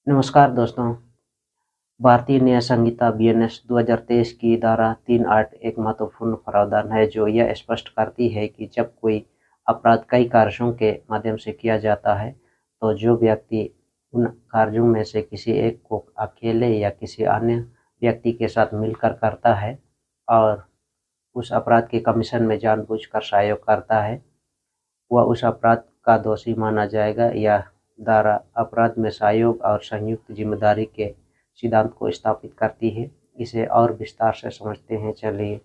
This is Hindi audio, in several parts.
नमस्कार दोस्तों। भारतीय न्याय संहिता बीएनएस 2023 की धारा 3(8) एक महत्वपूर्ण प्रावधान है जो यह स्पष्ट करती है कि जब कोई अपराध कई कार्यों के माध्यम से किया जाता है तो जो व्यक्ति उन कार्यों में से किसी एक को अकेले या किसी अन्य व्यक्ति के साथ मिलकर करता है और उस अपराध के कमीशन में जानबूझकर सहयोग करता है, वह उस अपराध का दोषी माना जाएगा। यह धारा अपराध में सहयोग और संयुक्त जिम्मेदारी के सिद्धांत को स्थापित करती है। इसे और विस्तार से समझते हैं। चलिए,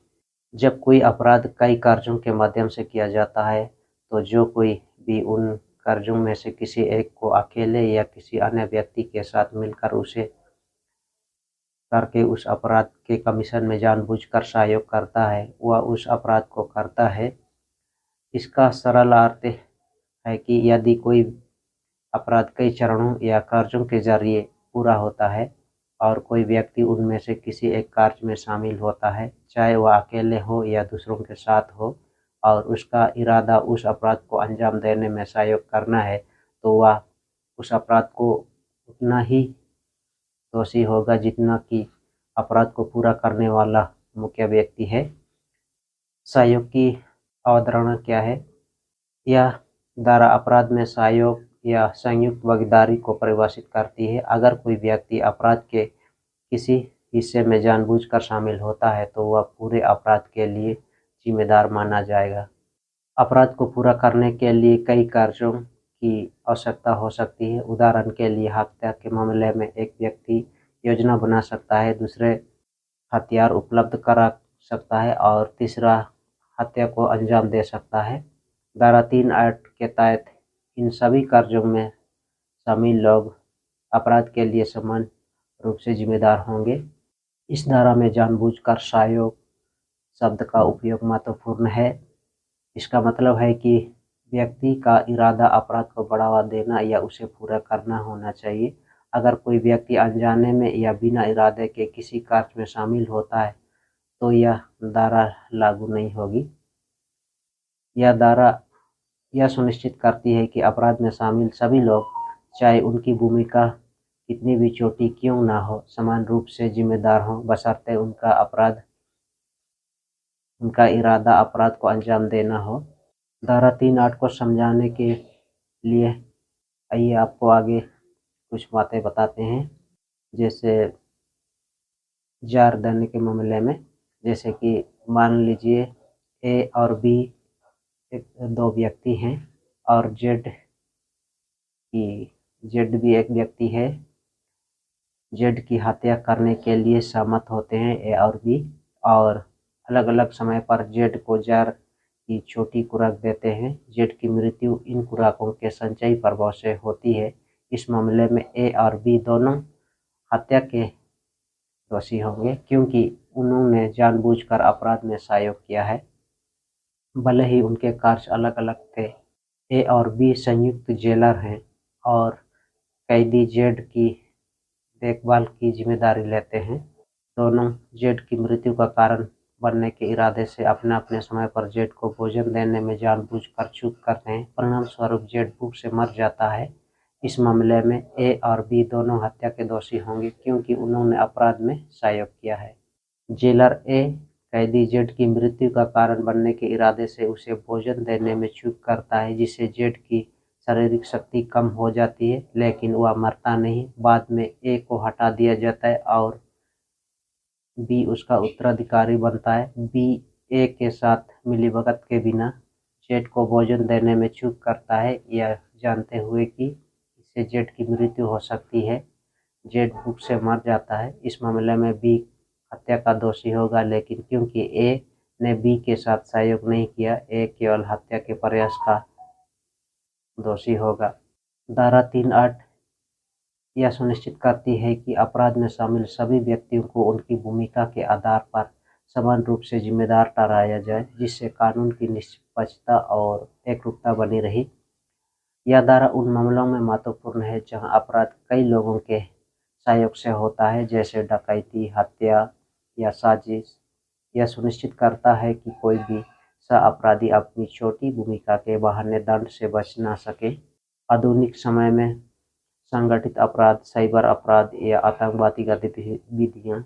जब कोई अपराध कई कार्यों के माध्यम से किया जाता है तो जो कोई भी उन कार्यों में से किसी एक को अकेले या किसी अन्य व्यक्ति के साथ मिलकर उसे करके उस अपराध के कमीशन में जानबूझकर सहयोग करता है, वह उस अपराध को करता है। इसका सरल अर्थ है कि यदि कोई अपराध कई चरणों या कार्यों के जरिए पूरा होता है और कोई व्यक्ति उनमें से किसी एक कार्य में शामिल होता है, चाहे वह अकेले हो या दूसरों के साथ हो, और उसका इरादा उस अपराध को अंजाम देने में सहयोग करना है, तो वह उस अपराध को उतना ही दोषी होगा जितना कि अपराध को पूरा करने वाला मुख्य व्यक्ति है। सहयोग की अवधारणा क्या है? यह धारा अपराध में सहयोग या संयुक्त भागीदारी को परिभाषित करती है। अगर कोई व्यक्ति अपराध के किसी हिस्से में जानबूझकर शामिल होता है तो वह पूरे अपराध के लिए जिम्मेदार माना जाएगा। अपराध को पूरा करने के लिए कई कार्यों की आवश्यकता हो सकती है। उदाहरण के लिए, हत्या के मामले में एक व्यक्ति योजना बना सकता है, दूसरे हथियार उपलब्ध करा सकता है और तीसरा हत्या को अंजाम दे सकता है। धारा 3(8) के तहत इन सभी कार्यों में शामिल लोग अपराध के लिए समान रूप से जिम्मेदार होंगे। इस धारा में जानबूझकर सहयोग शब्द का उपयोग महत्वपूर्ण है। इसका मतलब है कि व्यक्ति का इरादा अपराध को बढ़ावा देना या उसे पूरा करना होना चाहिए। अगर कोई व्यक्ति अनजाने में या बिना इरादे के किसी कार्य में शामिल होता है तो यह धारा लागू नहीं होगी। यह धारा यह सुनिश्चित करती है कि अपराध में शामिल सभी लोग, चाहे उनकी भूमिका कितनी भी छोटी क्यों ना हो, समान रूप से जिम्मेदार हों, बशर्ते उनका इरादा अपराध को अंजाम देना हो। धारा 3(8) को समझाने के लिए आइए आपको आगे कुछ बातें बताते हैं। जैसे जार देने के मामले में, जैसे कि मान लीजिए ए और बी दो व्यक्ति हैं और जेड भी एक व्यक्ति है। जेड की हत्या करने के लिए सहमत होते हैं ए और बी, और अलग अलग समय पर जेड को जार की छोटी खुराक देते हैं। जेड की मृत्यु इन खुराकों के संचयी प्रभाव से होती है। इस मामले में ए और बी दोनों हत्या के दोषी होंगे क्योंकि उन्होंने जानबूझकर अपराध में सहयोग किया है, भले ही उनके कार्य अलग अलग थे। ए और बी संयुक्त जेलर हैं और कैदी जेड की देखभाल की जिम्मेदारी लेते हैं। दोनों जेड की मृत्यु का कारण बनने के इरादे से अपने अपने समय पर जेड को भोजन देने में जानबूझकर चूक करते हैं। परिणाम स्वरूप जेड भूख से मर जाता है। इस मामले में ए और बी दोनों हत्या के दोषी होंगे क्योंकि उन्होंने अपराध में सहयोग किया है। जेलर ए कैदी जेड की मृत्यु का कारण बनने के इरादे से उसे भोजन देने में चूक करता है, जिससे जेड की शारीरिक शक्ति कम हो जाती है, लेकिन वह मरता नहीं। बाद में ए को हटा दिया जाता है और बी उसका उत्तराधिकारी बनता है। बी ए के साथ मिलीभगत के बिना जेड को भोजन देने में चूक करता है, यह जानते हुए कि इससे जेड की मृत्यु हो सकती है। जेड भूख से मर जाता है। इस मामले में बी हत्या का दोषी होगा, लेकिन क्योंकि ए ने बी के साथ सहयोग नहीं किया, ए केवल हत्या के प्रयास का दोषी होगा। धारा 3(8) यह सुनिश्चित करती है कि अपराध में शामिल सभी व्यक्तियों को उनकी भूमिका के आधार पर समान रूप से जिम्मेदार ठहराया जाए, जिससे कानून की निष्पक्षता और एकरूपता बनी रही। यह धारा उन मामलों में महत्वपूर्ण है जहां अपराध कई लोगों के सहयोग से होता है, जैसे डकैती, हत्या या साजिश। यह सुनिश्चित करता है कि कोई भी सह अपराधी अपनी छोटी भूमिका के बहाने दंड से बच न सके। आधुनिक समय में संगठित अपराध, साइबर अपराध या आतंकवादी गतिविधियां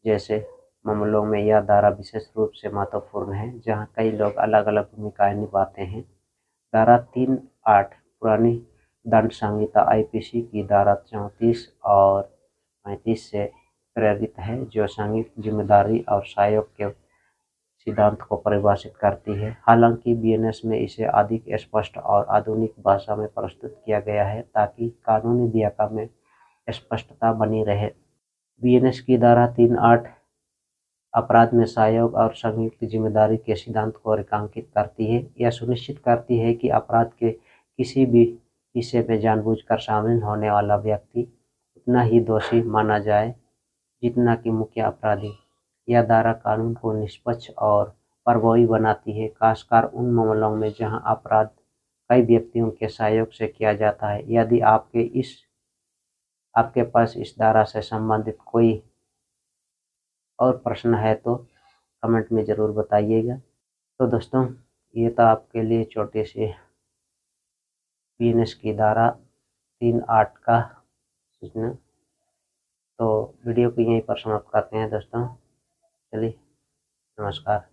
जैसे मामलों में यह धारा विशेष रूप से महत्वपूर्ण है, जहां कई लोग अलग-अलग भूमिकाएं निभाते हैं। धारा 3(8) पुरानी दंड संहिता आईपीसी की धारा 34 और 35 से प्रेरित है, जो संयुक्त जिम्मेदारी और सहयोग के सिद्धांत को परिभाषित करती है। हालांकि बीएनएस में इसे अधिक स्पष्ट और आधुनिक भाषा में प्रस्तुत किया गया है ताकि कानूनी व्याख्या में स्पष्टता बनी रहे। बीएनएस की धारा 3(8) अपराध में सहयोग और संयुक्त जिम्मेदारी के सिद्धांत को रेखांकित करती है। यह सुनिश्चित करती है कि अपराध के किसी भी हिस्से में जानबूझकर शामिल होने वाला व्यक्ति उतना ही दोषी माना जाए जितना कि मुख्य अपराधी। यह धारा कानून को निष्पक्ष और प्रभावी बनाती है, खासकर उन मामलों में जहां अपराध कई व्यक्तियों के सहयोग से किया जाता है। यदि आपके पास इस धारा से संबंधित कोई और प्रश्न है तो कमेंट में ज़रूर बताइएगा। तो दोस्तों, ये था आपके लिए छोटी सी बीएनएस की धारा 3(8) का सूचना। तो वीडियो को यहीं पर समाप्त करते हैं दोस्तों। चलिए, नमस्कार।